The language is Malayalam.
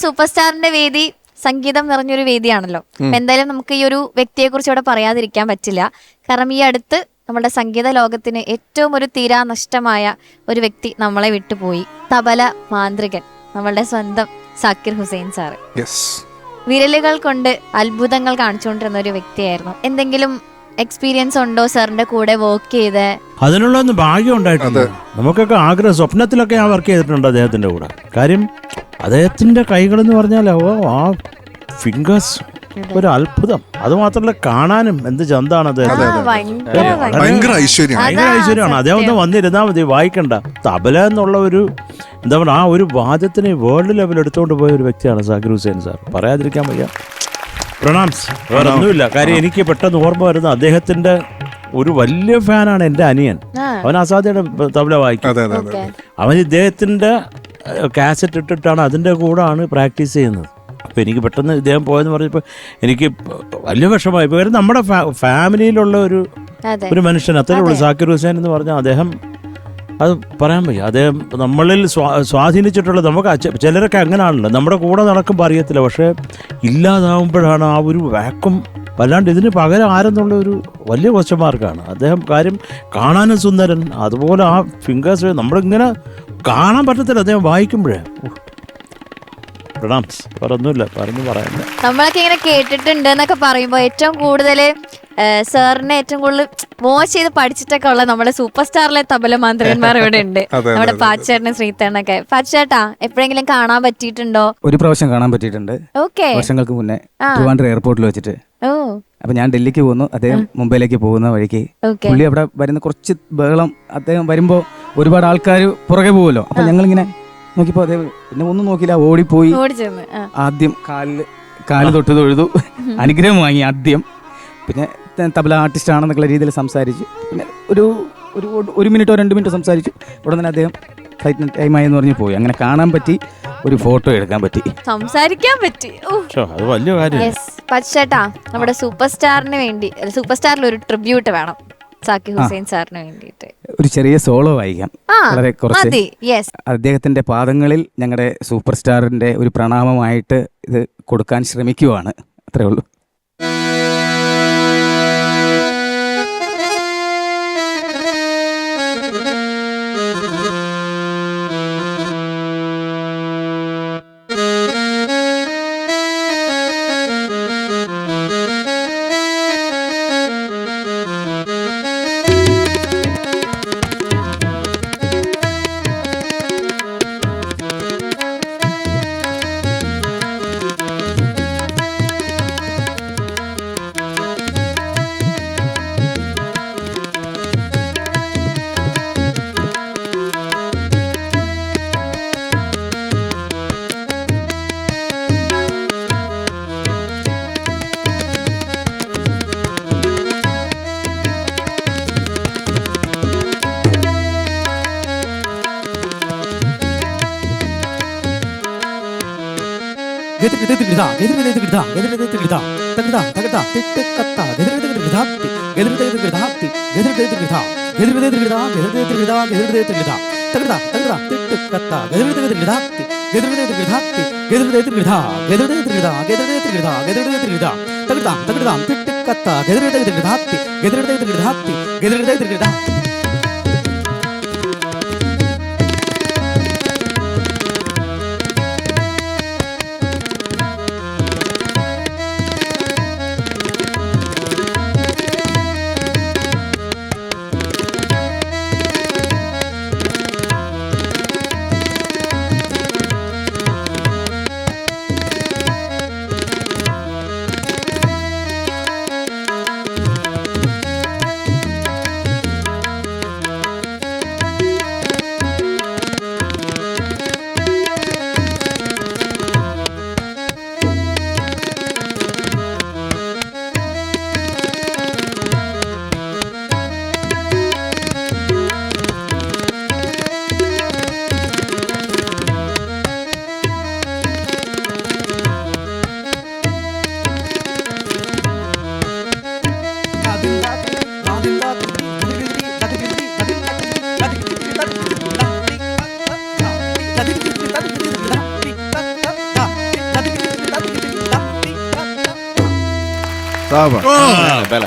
സൂപ്പർ സ്റ്റാറിന്റെ വേദി സംഗീതം നിറഞ്ഞൊരു വേദിയാണല്ലോ. എന്തായാലും നമുക്ക് ഈ ഒരു വ്യക്തിയെ കുറിച്ച് ഇവിടെ പറയാതിരിക്കാൻ പറ്റില്ല. കാരണം ഈ അടുത്ത് നമ്മുടെ സംഗീത ലോകത്തിന് ഏറ്റവും ഒരു തീരാ നഷ്ടമായ ഒരു വ്യക്തി നമ്മളെ വിട്ടുപോയി. തബല മാന്ത്രികൻ, നമ്മളുടെ സ്വന്തം സാക്കിർ ഹുസൈൻ സാറ്. വിരലുകൾ കൊണ്ട് അത്ഭുതങ്ങൾ കാണിച്ചുകൊണ്ടിരുന്ന ഒരു വ്യക്തിയായിരുന്നു. എന്തെങ്കിലും എക്സ്പീരിയൻസ് ഉണ്ടോ സാറിന്റെ കൂടെ വർക്ക് ചെയ്ത്? അതിനുള്ള ഒന്ന് ഭാഗ്യം ഉണ്ടായിട്ടുണ്ട്. നമുക്കൊക്കെ ആഗ്രഹം, സ്വപ്നത്തിലൊക്കെ ഞാൻ വർക്ക് ചെയ്തിട്ടുണ്ട് അദ്ദേഹത്തിന്റെ കൂടെ. കാര്യം അദ്ദേഹത്തിന്റെ കൈകളെന്ന് പറഞ്ഞാൽ ആ ഫിംഗേഴ്സ് ഒരു അത്ഭുതം. അത് മാത്രമല്ല കാണാനും എന്ത് ചന്താണ് അദ്ദേഹം. ഭയങ്കര ഐശ്വര്യമാണ്. അദ്ദേഹം ഒന്ന് വന്നിരുന്നാൽ മതി, വായിക്കണ്ട. തബല എന്നുള്ള ഒരു എന്താ പറയുക, ആ ഒരു വാദ്യത്തിന് വേൾഡ് ലെവൽ എടുത്തുകൊണ്ട് പോയ ഒരു വ്യക്തിയാണ് സാക്കിർ ഹുസൈൻ സാർ. പറയാതിരിക്കാൻ വയ്യ. പ്രണാംസ്. വേറെ ഒന്നുമില്ല. കാര്യം എനിക്ക് പെട്ടെന്ന് ഓർമ്മ വരുന്ന അദ്ദേഹത്തിന്റെ ഒരു വലിയ ഫാനാണ് എൻ്റെ അനിയൻ. അവൻ അസാധ്യയുടെ തബല വായിക്കും. അവൻ ഇദ്ദേഹത്തിന്റെ കാസറ്റ് ഇട്ടിട്ടാണ് അതിൻ്റെ കൂടാണ് പ്രാക്ടീസ് ചെയ്യുന്നത്. അപ്പോൾ എനിക്ക് പെട്ടെന്ന് ഇദ്ദേഹം പോയെന്ന് പറഞ്ഞപ്പോൾ എനിക്ക് വലിയ വിഷമമായി. ഇപ്പോൾ വരെ നമ്മുടെ ഫാമിലിയിലുള്ള ഒരു മനുഷ്യൻ അത്രേ ഉള്ളൂ സാക്കിർ ഹുസൈൻ എന്ന് പറഞ്ഞാൽ. അദ്ദേഹം അത് പറയാൻ വയ്യ. അദ്ദേഹം നമ്മളിൽ സ്വാധീനിച്ചിട്ടുള്ള, നമുക്ക് ചിലരൊക്കെ അങ്ങനെയാണല്ലോ, നമ്മുടെ കൂടെ നടക്കുമ്പോൾ അറിയത്തില്ല, പക്ഷേ ഇല്ലാതാവുമ്പോഴാണ് ആ ഒരു വാക്വം. വല്ലാണ്ട് ഇതിന് പകരം ആരെന്നുള്ള ഒരു വലിയ ക്വസ്റ്റ്യൻ മാർക്കാണ് അദ്ദേഹം. കാര്യം കാണാനും സുന്ദരൻ, അതുപോലെ ആ ഫിംഗേഴ്സ് നമ്മളിങ്ങനെ കാണാൻ പറ്റത്തില്ല അദ്ദേഹം വായിക്കുമ്പോഴേ. ഒന്നുമില്ല പറയാനില്ല. നമ്മളൊക്കെ ഇങ്ങനെ കേട്ടിട്ടുണ്ട് എന്നൊക്കെ പറയുമ്പോ ഏറ്റവും കൂടുതൽ സാറിനെ ഏറ്റവും കൂടുതൽ വാച്ച് ചെയ്ത് പഠിച്ചിട്ടൊക്കെ ഉള്ള നമ്മുടെ സൂപ്പർ സ്റ്റാറിലെ തബല മാന്ത്രികന്മാർ ഇവിടെ ഉണ്ട്. നമ്മുടെ പാച്ചേട്ടനും ശ്രീത്തേട്ടനൊക്കെ. പാച്ചേട്ടാ എപ്പോഴെങ്കിലും കാണാൻ പറ്റിയിട്ടുണ്ടോ? ഒരു പ്രാവശ്യം കാണാൻ പറ്റിയിട്ടുണ്ട്. ഓക്കെ, വർഷങ്ങൾക്ക് മുന്നേ ട്രിവാൻഡ്രം എയർപോർട്ടിൽ വെച്ചിട്ട്. അപ്പൊ ഞാൻ ഡൽഹിക്ക് പോകുന്നു, അദ്ദേഹം മുംബൈയിലേക്ക് പോകുന്ന വഴിക്ക് പുള്ളി അവിടെ വരുന്ന കുറച്ച് ബഹളം. അദ്ദേഹം വരുമ്പോ ഒരുപാട് ആൾക്കാർ പുറകെ പോകുമല്ലോ. അപ്പൊ ഞങ്ങളിങ്ങനെ നോക്കിയപ്പോ അദ്ദേഹം പിന്നെ ഒന്നും നോക്കിയില്ല, ഓടിപ്പോയി. ആദ്യം കാല് തൊട്ട് തൊഴുതു, അനുഗ്രഹം വാങ്ങി ആദ്യം. പിന്നെ തബല ആർട്ടിസ്റ്റ് ആണെന്നുള്ള രീതിയിൽ സംസാരിച്ചു. പിന്നെ ഒരു മിനിറ്റോ 2 മിനിറ്റോ സംസാരിച്ചു. ഉടനെ തന്നെ അദ്ദേഹം ഫ്ലൈറ്റിന് ടൈമായി എന്ന് പറഞ്ഞ് പോയി. അങ്ങനെ കാണാൻ പറ്റി, ഒരു ഫോട്ടോ എടുക്കാൻ പറ്റി, സംസാരിക്കാൻ പറ്റി. പക്ഷേട്ടാ നമ്മുടെ സൂപ്പർ സ്റ്റാറിന് വേണ്ടി, സൂപ്പർ സ്റ്റാറിൽ ഒരു ട്രിബ്യൂട്ട് വേണം സാക്കിർ ഹുസൈൻ സാറിന് വേണ്ടിയിട്ട്. ഒരു ചെറിയ സോളോ വായിക്കാം, വളരെ കുറച്ച്. അദ്ദേഹത്തിന്റെ പാദങ്ങളിൽ ഞങ്ങളുടെ സൂപ്പർ സ്റ്റാറിന്റെ ഒരു പ്രണാമമായിട്ട് ഇത് കൊടുക്കാൻ ശ്രമിക്കുവാണ്. അത്രേ ഉള്ളൂ. സാബ ബല